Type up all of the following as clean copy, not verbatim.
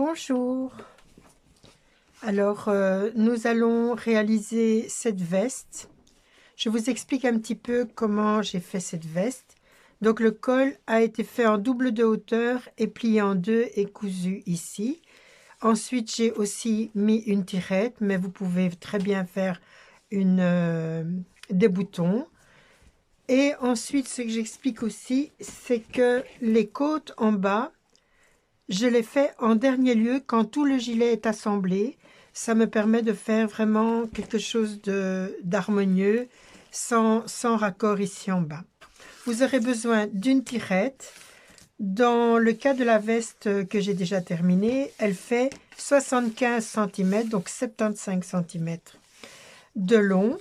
Bonjour. Alors, nous allons réaliser cette veste. Je vous explique un petit peu comment j'ai fait cette veste. Donc, le col a été fait en double de hauteur et plié en deux et cousu ici. Ensuite, j'ai aussi mis une tirette, mais vous pouvez très bien faire des boutons. Et ensuite, ce que j'explique aussi, c'est que les côtes en bas, je les fais en dernier lieu quand tout le gilet est assemblé. Ça me permet de faire vraiment quelque chose d'harmonieux sans raccord ici en bas. Vous aurez besoin d'une tirette. Dans le cas de la veste que j'ai déjà terminée, elle fait 75 cm, donc 75 cm de long,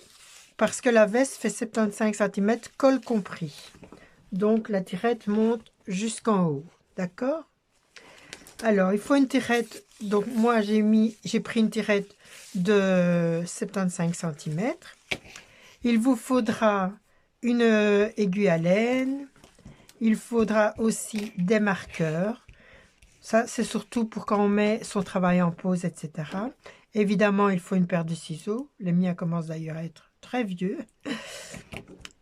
parce que la veste fait 75 cm, col compris. Donc la tirette monte jusqu'en haut, d'accord? Alors, il faut une tirette. Donc, moi, j'ai pris une tirette de 75 cm. Il vous faudra une aiguille à laine. Il faudra aussi des marqueurs. Ça, c'est surtout pour quand on met son travail en pause, etc. Évidemment, il faut une paire de ciseaux. Les miens commencent d'ailleurs à être très vieux.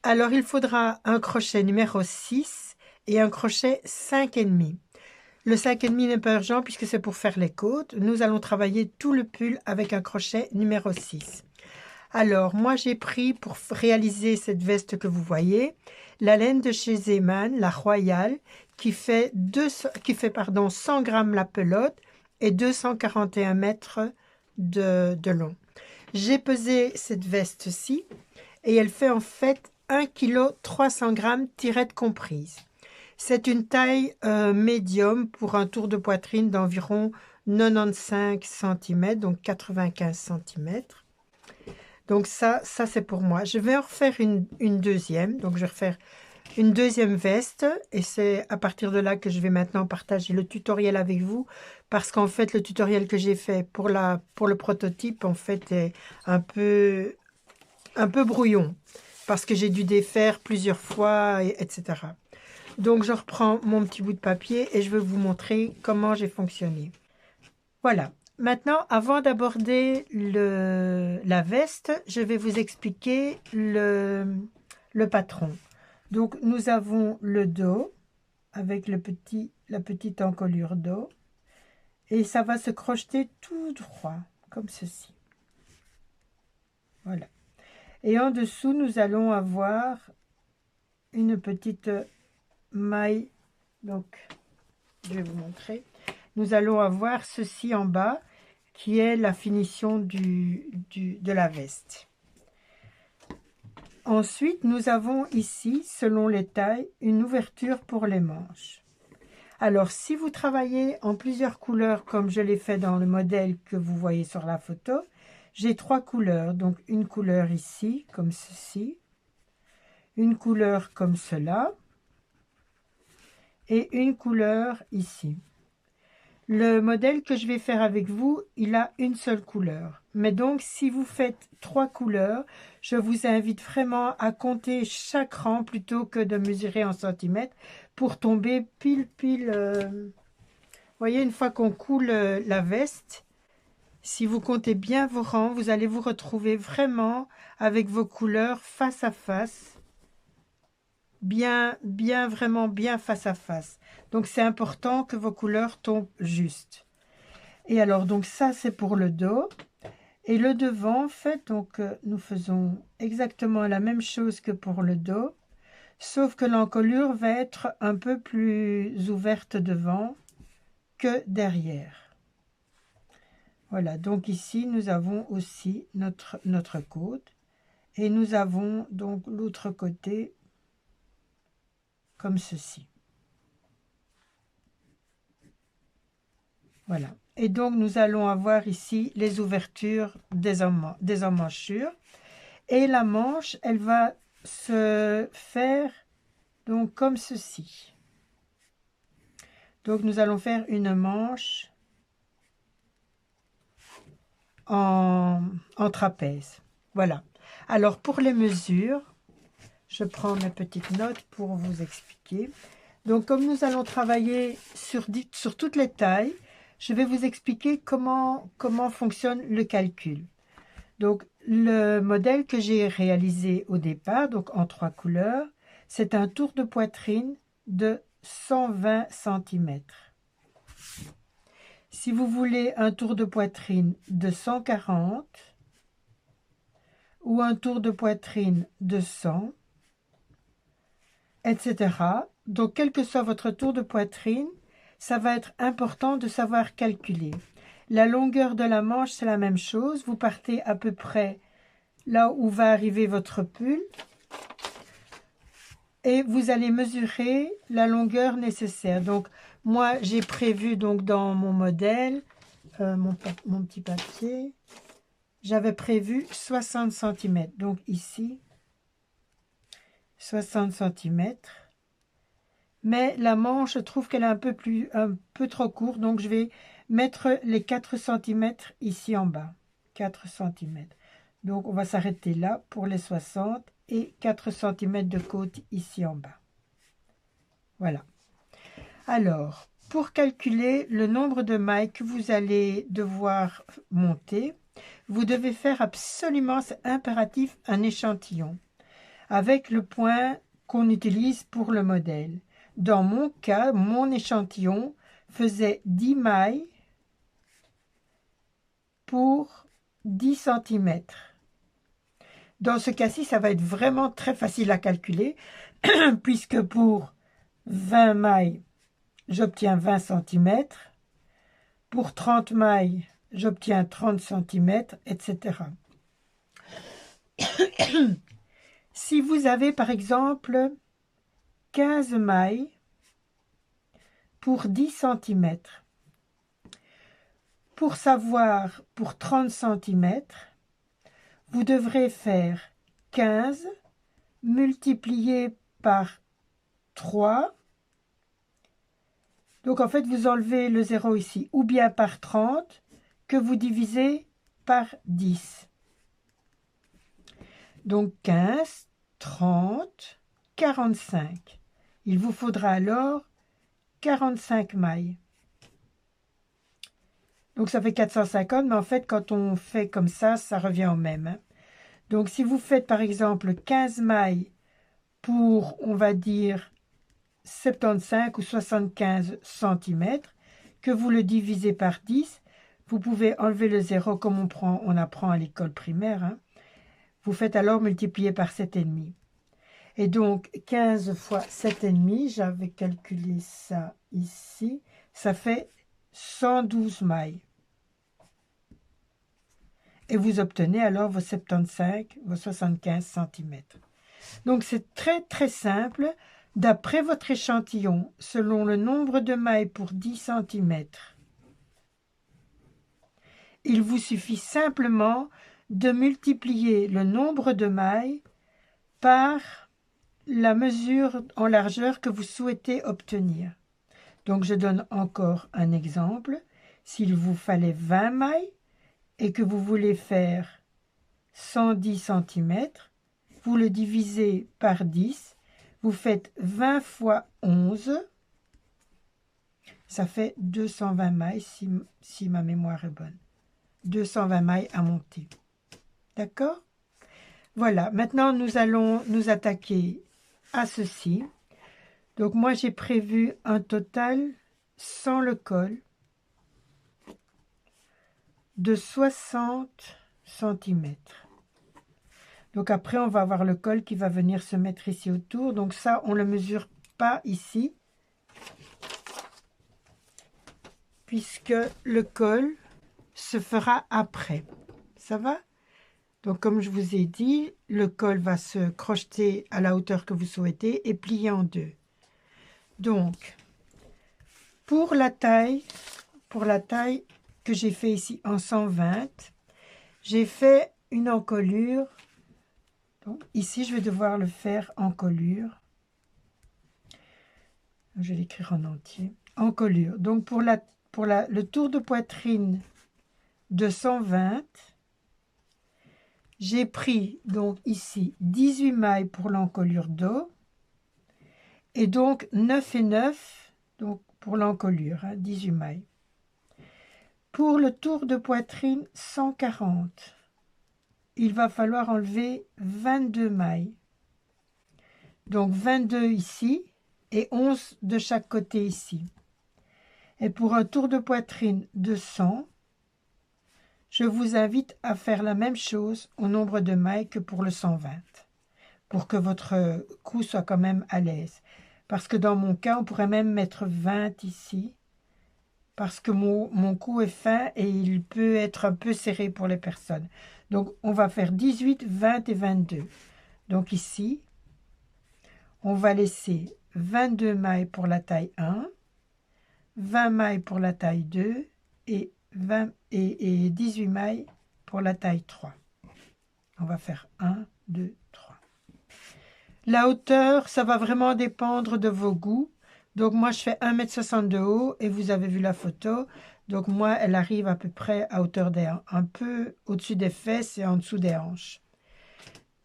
Alors, il faudra un crochet numéro 6 et un crochet 5,5. Le 5,5 n'est pas urgent puisque c'est pour faire les côtes. Nous allons travailler tout le pull avec un crochet numéro 6. Alors, moi j'ai pris pour réaliser cette veste que vous voyez, la laine de chez Zeman, la Royale, qui fait 100 grammes la pelote et 241 mètres de long. J'ai pesé cette veste-ci et elle fait en fait 1 kg 300 grammes tirette comprise. C'est une taille médium pour un tour de poitrine d'environ 95 cm, donc 95 cm. Donc ça c'est pour moi. Je vais en refaire une deuxième. Donc je vais refaire une deuxième veste. Et c'est à partir de là que je vais maintenant partager le tutoriel avec vous. Parce qu'en fait, le tutoriel que j'ai fait pour le prototype, en fait, est un peu brouillon. Parce que j'ai dû défaire plusieurs fois, etc. Donc, je reprends mon petit bout de papier et je vais vous montrer comment j'ai fonctionné. Voilà. Maintenant, avant d'aborder la veste, je vais vous expliquer le patron. Donc, nous avons le dos avec la petite encolure dos. Et ça va se crocheter tout droit, comme ceci. Voilà. Et en dessous, nous allons avoir une petite maille. Donc, je vais vous montrer. Nous allons avoir ceci en bas qui est la finition de la veste. Ensuite, nous avons ici, selon les tailles, une ouverture pour les manches. Alors, si vous travaillez en plusieurs couleurs, comme je l'ai fait dans le modèle que vous voyez sur la photo, j'ai 3 couleurs. Donc, une couleur ici, comme ceci, une couleur comme cela, et une couleur ici. Le modèle que je vais faire avec vous, il a une seule couleur. Mais donc, si vous faites 3 couleurs, je vous invite vraiment à compter chaque rang plutôt que de mesurer en centimètres pour tomber pile. Vous voyez, une fois qu'on coule la veste, si vous comptez bien vos rangs, vous allez vous retrouver vraiment avec vos couleurs face à face. Vraiment bien face à face. Donc, c'est important que vos couleurs tombent juste. Et alors, donc ça, c'est pour le dos. Et le devant, en fait, donc, nous faisons exactement la même chose que pour le dos, sauf que l'encolure va être un peu plus ouverte devant que derrière. Voilà, donc ici, nous avons aussi notre côte. Et nous avons donc l'autre côté comme ceci. Voilà. Et donc, nous allons avoir ici les ouvertures des emmanchures. Et la manche, elle va se faire donc comme ceci. Donc, nous allons faire une manche en trapèze. Voilà. Alors, pour les mesures, je prends mes petites notes pour vous expliquer. Donc, comme nous allons travailler sur toutes les tailles, je vais vous expliquer comment fonctionne le calcul. Donc, le modèle que j'ai réalisé au départ, donc en 3 couleurs, c'est un tour de poitrine de 120 cm. Si vous voulez un tour de poitrine de 140 ou un tour de poitrine de 100, etc. Donc, quel que soit votre tour de poitrine, ça va être important de savoir calculer. La longueur de la manche, c'est la même chose. Vous partez à peu près là où va arriver votre pull et vous allez mesurer la longueur nécessaire. Donc, moi, j'ai prévu donc dans mon modèle, mon petit papier, j'avais prévu 60 cm. Donc, ici, 60 cm. Mais la manche, je trouve qu'elle est un peu trop courte, donc je vais mettre les 4 cm ici en bas. 4 cm. Donc, on va s'arrêter là pour les 60 et 4 cm de côte ici en bas. Voilà. Alors, pour calculer le nombre de mailles que vous allez devoir monter, vous devez faire absolument, c'est impératif, un échantillon avec le point qu'on utilise pour le modèle. Dans mon cas, mon échantillon faisait 10 mailles pour 10 cm. Dans ce cas-ci, ça va être vraiment très facile à calculer, puisque pour 20 mailles, j'obtiens 20 cm. Pour 30 mailles, j'obtiens 30 cm, etc. Si vous avez, par exemple, 15 mailles pour 10 cm, pour savoir pour 30 cm, vous devrez faire 15 multiplié par 3. Donc, en fait, vous enlevez le 0 ici, ou bien par 30, que vous divisez par 10. Donc, 15, 30, 45. Il vous faudra alors 45 mailles. Donc, ça fait 450, mais en fait, quand on fait comme ça revient au même. Hein. Donc, si vous faites, par exemple, 15 mailles pour, on va dire, 75 ou 75 cm, que vous le divisez par 10, vous pouvez enlever le 0 comme on apprend à l'école primaire. Hein. Vous faites alors multiplier par 7,5. Et donc, 15 fois 7,5, j'avais calculé ça ici, ça fait 112 mailles. Et vous obtenez alors vos 75, vos 75 cm. Donc, c'est très très simple. D'après votre échantillon, selon le nombre de mailles pour 10 cm, il vous suffit simplement de multiplier le nombre de mailles par la mesure en largeur que vous souhaitez obtenir. Donc, je donne encore un exemple. S'il vous fallait 20 mailles et que vous voulez faire 110 cm, vous le divisez par 10, vous faites 20 fois 11, ça fait 220 mailles si ma mémoire est bonne. 220 mailles à monter. D'accord? Voilà, maintenant nous allons nous attaquer à ceci. Donc moi j'ai prévu un total sans le col de 60 cm. Donc après on va avoir le col qui va venir se mettre ici autour. Donc ça on ne le mesure pas ici, puisque le col se fera après. Ça va? Donc comme je vous ai dit, le col va se crocheter à la hauteur que vous souhaitez et plier en deux. Donc pour la taille que j'ai fait ici en 120, j'ai fait une encolure. Donc ici je vais devoir le faire encolure. Je vais l'écrire en entier. Encolure. Donc pour le tour de poitrine de 120, j'ai pris donc ici 18 mailles pour l'encolure dos et donc 9 et 9 donc pour l'encolure, hein, 18 mailles. Pour le tour de poitrine 140, il va falloir enlever 22 mailles. Donc 22 ici et 11 de chaque côté ici. Et pour un tour de poitrine de 100, je vous invite à faire la même chose au nombre de mailles que pour le 120, pour que votre cou soit quand même à l'aise. Parce que dans mon cas, on pourrait même mettre 20 ici, parce que mon cou est fin et il peut être un peu serré pour les personnes. Donc, on va faire 18, 20 et 22. Donc ici, on va laisser 22 mailles pour la taille 1, 20 mailles pour la taille 2 et 18 mailles pour la taille 3. On va faire 1, 2, 3. La hauteur, ça va vraiment dépendre de vos goûts. Donc moi, je fais 1,60 m de haut et vous avez vu la photo. Donc moi, elle arrive à peu près à hauteur des hanches, un peu au-dessus des fesses et en dessous des hanches.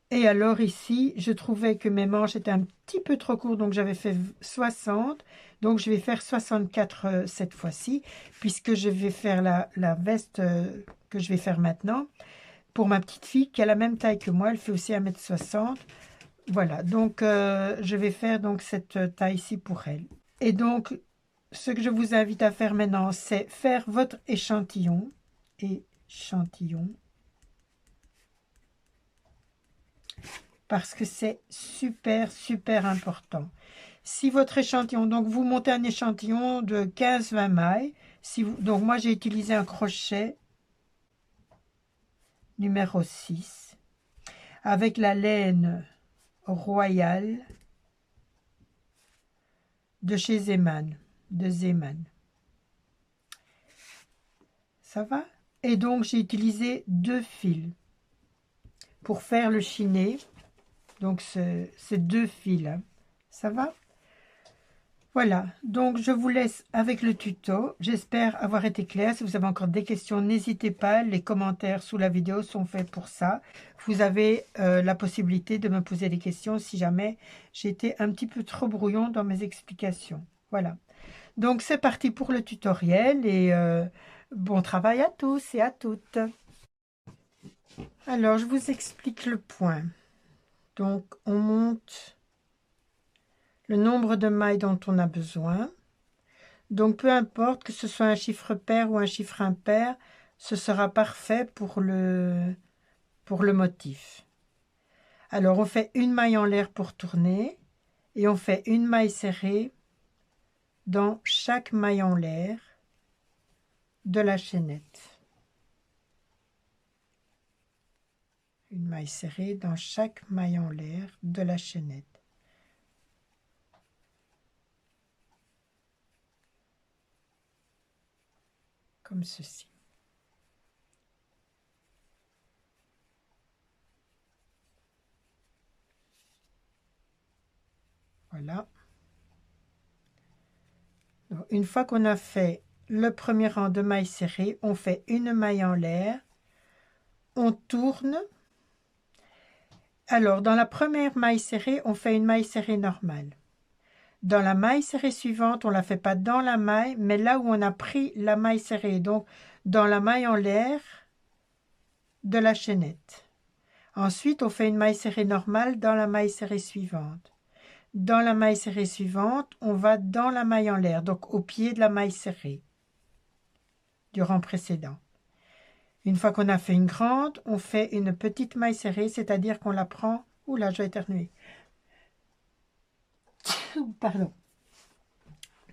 Et alors ici, je trouvais que mes manches étaient un petit peu trop courtes, donc j'avais fait 60. Donc je vais faire 64 cette fois-ci, puisque je vais faire la veste que je vais faire maintenant. Pour ma petite fille qui a la même taille que moi, elle fait aussi 1,60 m. Voilà, donc je vais faire donc cette taille-ci pour elle. Et donc, ce que je vous invite à faire maintenant, c'est faire votre échantillon. Parce que c'est super, super important. Si votre échantillon, donc vous montez un échantillon de 15-20 mailles, donc moi j'ai utilisé un crochet numéro 6 avec la laine royale de chez Zeman, Ça va? Et donc j'ai utilisé 2 fils pour faire le chiné. Donc ces 2 fils, hein. Ça va? Voilà, donc je vous laisse avec le tuto. J'espère avoir été clair. Si vous avez encore des questions, n'hésitez pas. Les commentaires sous la vidéo sont faits pour ça. Vous avez la possibilité de me poser des questions si jamais j'étais un petit peu trop brouillon dans mes explications. Voilà, donc c'est parti pour le tutoriel et bon travail à tous et à toutes. Alors, je vous explique le point. Donc, on monte le nombre de mailles dont on a besoin. Donc, peu importe que ce soit un chiffre pair ou un chiffre impair, ce sera parfait pour le motif. Alors, on fait une maille en l'air pour tourner et on fait une maille serrée dans chaque maille en l'air de la chaînette. Une maille serrée dans chaque maille en l'air de la chaînette. Comme ceci. Voilà. Donc, une fois qu'on a fait le premier rang de mailles serrées, on fait une maille en l'air, on tourne. Alors, dans la première maille serrée, on fait une maille serrée normale. Dans la maille serrée suivante, on ne la fait pas dans la maille, mais là où on a pris la maille serrée, donc dans la maille en l'air de la chaînette. Ensuite, on fait une maille serrée normale dans la maille serrée suivante. Dans la maille serrée suivante, on va dans la maille en l'air, donc au pied de la maille serrée du rang précédent. Une fois qu'on a fait une grande, on fait une petite maille serrée, c'est-à-dire qu'on la prend... Oula, je vais éternuer. Pardon.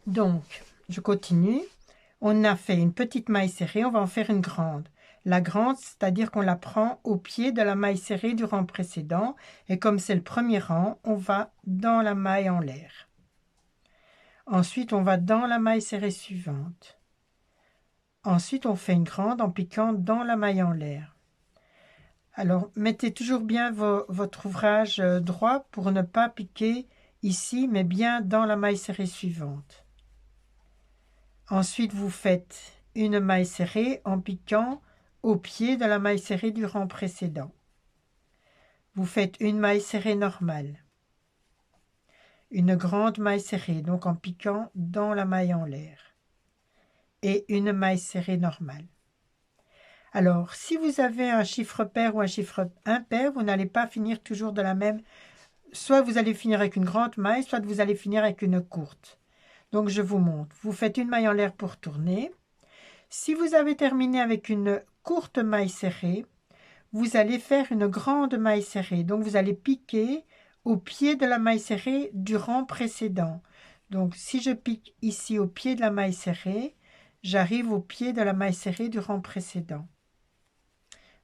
Donc, je continue. On a fait une petite maille serrée, on va en faire une grande. La grande, c'est-à-dire qu'on la prend au pied de la maille serrée du rang précédent. Et comme c'est le premier rang, on va dans la maille en l'air. Ensuite, on va dans la maille serrée suivante. Ensuite, on fait une grande en piquant dans la maille en l'air. Alors, mettez toujours bien votre ouvrage droit pour ne pas piquer ici, mais bien dans la maille serrée suivante. Ensuite, vous faites une maille serrée en piquant au pied de la maille serrée du rang précédent. Vous faites une maille serrée normale. Une grande maille serrée, donc en piquant dans la maille en l'air. et une maille serrée normale. Alors, si vous avez un chiffre pair ou un chiffre impair, vous n'allez pas finir toujours de la même. Soit vous allez finir avec une grande maille, soit vous allez finir avec une courte. Donc, je vous montre. Vous faites une maille en l'air pour tourner. Si vous avez terminé avec une courte maille serrée, vous allez faire une grande maille serrée. Donc, vous allez piquer au pied de la maille serrée du rang précédent. Donc, si je pique ici au pied de la maille serrée, j'arrive au pied de la maille serrée du rang précédent.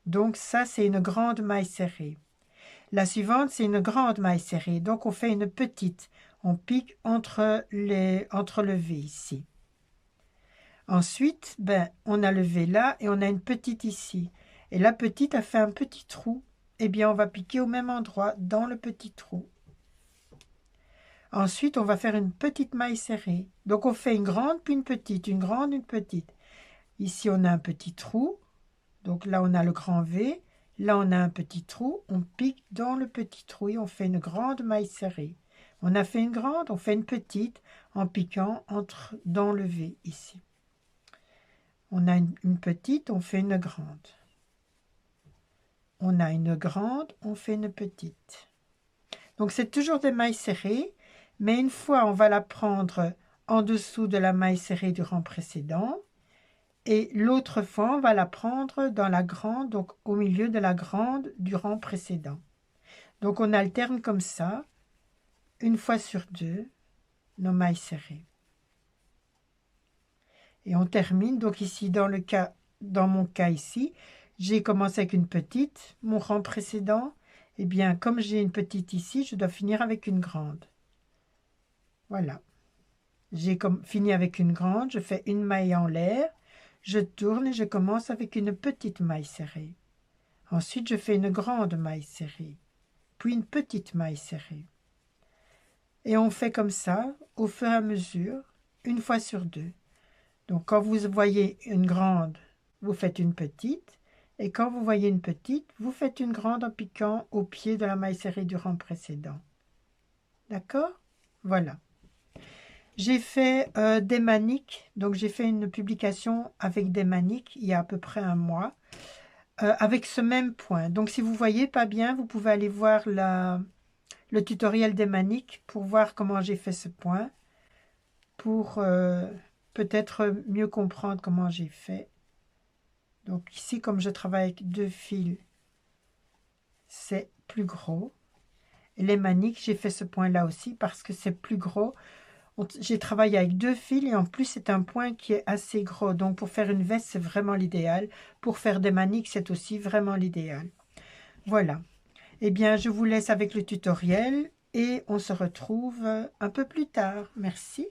Donc, ça, c'est une grande maille serrée. La suivante, c'est une grande maille serrée. Donc, on fait une petite. On pique entre le V ici. Ensuite, on a le V là et on a une petite ici. Et la petite a fait un petit trou. Eh bien, on va piquer au même endroit, dans le petit trou. Ensuite, on va faire une petite maille serrée. Donc, on fait une grande, puis une petite, une grande, une petite. Ici, on a un petit trou. Donc là, on a le grand V. Là, on a un petit trou. On pique dans le petit trou et on fait une grande maille serrée. On a fait une grande, on fait une petite en piquant dans le V ici. On a une petite, on fait une grande. On a une grande, on fait une petite. Donc, c'est toujours des mailles serrées, mais une fois, on va la prendre en dessous de la maille serrée du rang précédent. Et l'autre fois, on va la prendre dans la grande, donc au milieu de la grande du rang précédent. Donc, on alterne comme ça, une fois sur deux, nos mailles serrées. Et on termine, donc ici, dans mon cas ici, j'ai commencé avec une petite, mon rang précédent. Eh bien, comme j'ai une petite ici, je dois finir avec une grande. Voilà. J'ai fini avec une grande, je fais une maille en l'air. Je tourne et je commence avec une petite maille serrée. Ensuite, je fais une grande maille serrée, puis une petite maille serrée. Et on fait comme ça, au fur et à mesure, une fois sur deux. Donc, quand vous voyez une grande, vous faites une petite. Et quand vous voyez une petite, vous faites une grande en piquant au pied de la maille serrée du rang précédent. D'accord? Voilà. J'ai fait des maniques, donc j'ai fait une publication avec des maniques il y a à peu près un mois, avec ce même point. Donc si vous ne voyez pas bien, vous pouvez aller voir le tutoriel des maniques pour voir comment j'ai fait ce point, pour peut-être mieux comprendre comment j'ai fait. Donc ici, comme je travaille avec deux fils, c'est plus gros. Et les maniques, j'ai fait ce point-là aussi parce que c'est plus gros. J'ai travaillé avec deux fils et en plus c'est un point qui est assez gros. Donc pour faire une veste, c'est vraiment l'idéal. Pour faire des maniques, c'est aussi vraiment l'idéal. Voilà. Eh bien, je vous laisse avec le tutoriel et on se retrouve un peu plus tard. Merci.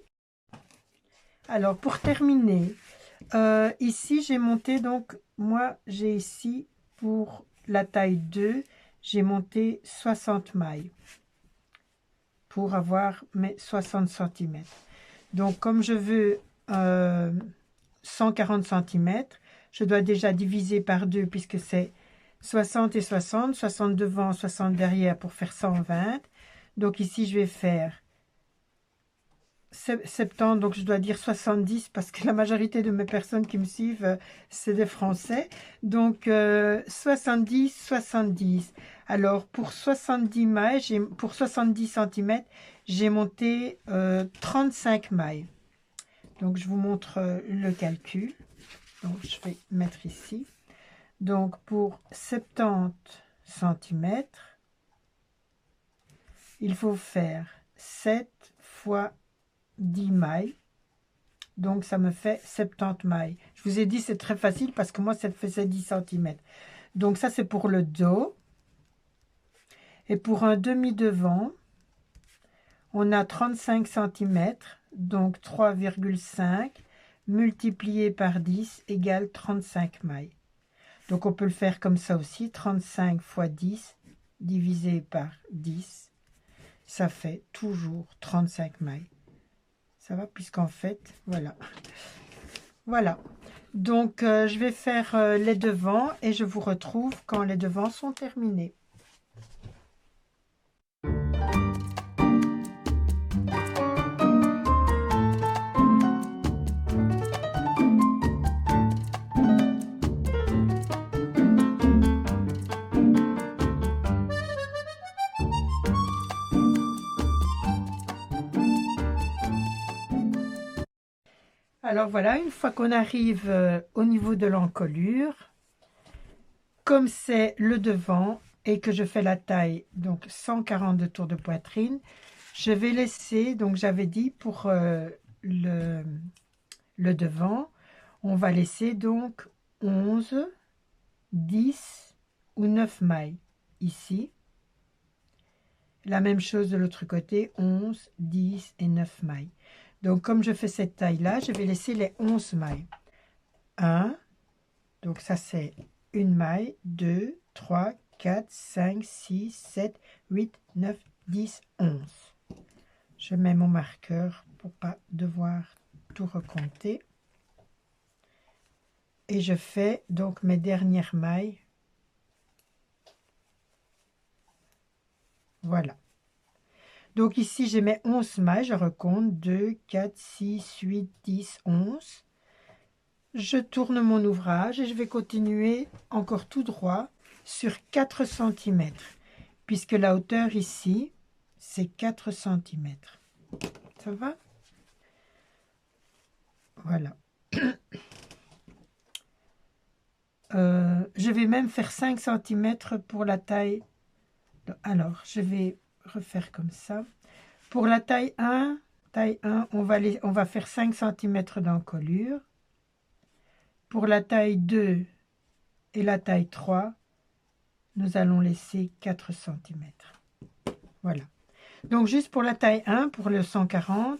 Alors pour terminer, ici j'ai monté, donc moi j'ai ici pour la taille 2, j'ai monté 60 mailles. Pour avoir mes 60 cm. Donc, comme je veux 140 cm, je dois déjà diviser par 2 puisque c'est 60 et 60, 60 devant, 60 derrière pour faire 120. Donc ici, je vais faire 70, donc je dois dire 70 parce que la majorité de mes personnes qui me suivent, c'est des Français. Donc 70, 70. Alors pour 70 mailles, pour 70 cm, j'ai monté 35 mailles. Donc je vous montre le calcul. Donc je vais mettre ici. Donc pour 70 cm, il faut faire 7 fois 10 mailles, donc ça me fait 70 mailles. Je vous ai dit c'est très facile parce que moi ça faisait 10 cm. Donc ça c'est pour le dos. Et pour un demi devant, on a 35 cm, donc 3,5 multiplié par 10 égale 35 mailles. Donc on peut le faire comme ça aussi, 35 fois 10 divisé par 10, ça fait toujours 35 mailles. Ça va, puisqu'en fait, voilà. Voilà. Donc, je vais faire les devants et je vous retrouve quand les devants sont terminés. Alors voilà, une fois qu'on arrive au niveau de l'encolure, comme c'est le devant et que je fais la taille, donc 142 tours de poitrine, je vais laisser, donc j'avais dit pour le devant, on va laisser donc 11, 10 ou 9 mailles ici. La même chose de l'autre côté, 11, 10 et 9 mailles. Donc comme je fais cette taille-là, je vais laisser les 11 mailles. 1, donc ça c'est une maille, 2, 3, 4, 5, 6, 7, 8, 9, 10, 11. Je mets mon marqueur pour pas devoir tout recompter. Et je fais donc mes dernières mailles. Voilà. Donc ici, j'ai mes 11 mailles. Je recompte 2, 4, 6, 8, 10, 11. Je tourne mon ouvrage et je vais continuer encore tout droit sur 4 cm. Puisque la hauteur ici, c'est 4 cm. Ça va? Voilà. Je vais même faire 5 cm pour la taille. Alors, je vais refaire comme ça. Pour la taille 1, on va faire 5 cm d'encolure. Pour la taille 2 et la taille 3, nous allons laisser 4 cm. Voilà. Donc, juste pour la taille 1, pour le 140,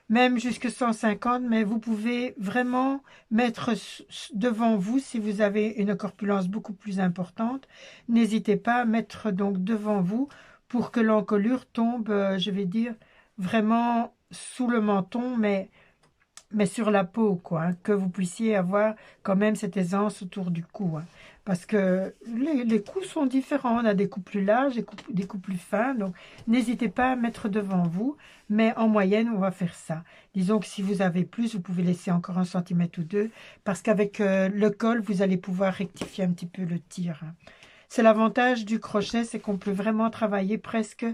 même jusqu'à 150, mais vous pouvez vraiment mettre devant vous, si vous avez une corpulence beaucoup plus importante, n'hésitez pas à mettre donc devant vous pour que l'encolure tombe, je vais dire, vraiment sous le menton, mais sur la peau, quoi, hein, que vous puissiez avoir quand même cette aisance autour du cou. Hein, parce que les coups sont différents, on a des coups plus larges, des coups plus fins, donc n'hésitez pas à mettre devant vous, mais en moyenne, on va faire ça. Disons que si vous avez plus, vous pouvez laisser encore 1 cm ou 2, parce qu'avec le col, vous allez pouvoir rectifier un petit peu le tir. Hein. C'est l'avantage du crochet, c'est qu'on peut vraiment travailler presque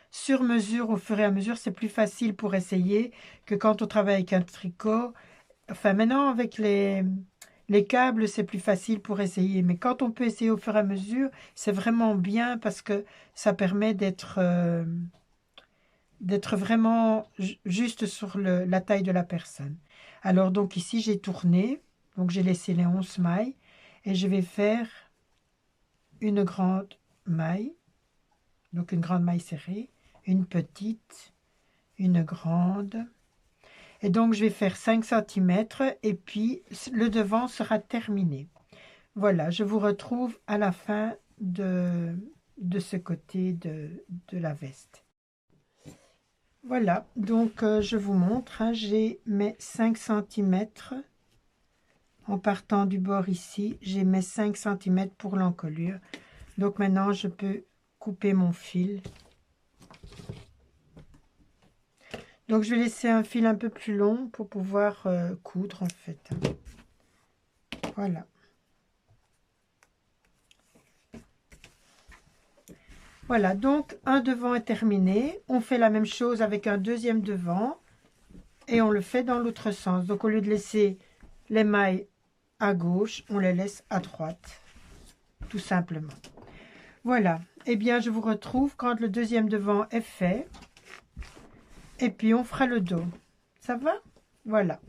sur mesure au fur et à mesure. C'est plus facile pour essayer que quand on travaille avec un tricot. Enfin, maintenant, avec les câbles, c'est plus facile pour essayer. Mais quand on peut essayer au fur et à mesure, c'est vraiment bien parce que ça permet d'être vraiment juste sur la taille de la personne. Alors, donc ici, j'ai tourné. Donc, j'ai laissé les 11 mailles. Et je vais faire une grande maille. Donc, une grande maille serrée. Une petite. Une grande. Et donc, je vais faire 5 cm et puis le devant sera terminé. Voilà, je vous retrouve à la fin de ce côté de la veste. Voilà, donc je vous montre, hein, j'ai mes 5 cm. En partant du bord ici, j'ai mes 5 cm pour l'encolure. Donc maintenant, je peux couper mon fil. Donc, je vais laisser un fil un peu plus long pour pouvoir coudre, en fait. Voilà. Voilà, donc un devant est terminé. On fait la même chose avec un deuxième devant. Et on le fait dans l'autre sens. Donc, au lieu de laisser les mailles à gauche, on les laisse à droite. Tout simplement. Voilà. Eh bien, je vous retrouve quand le deuxième devant est fait. Et puis, on fera le dos. Ça va? Voilà.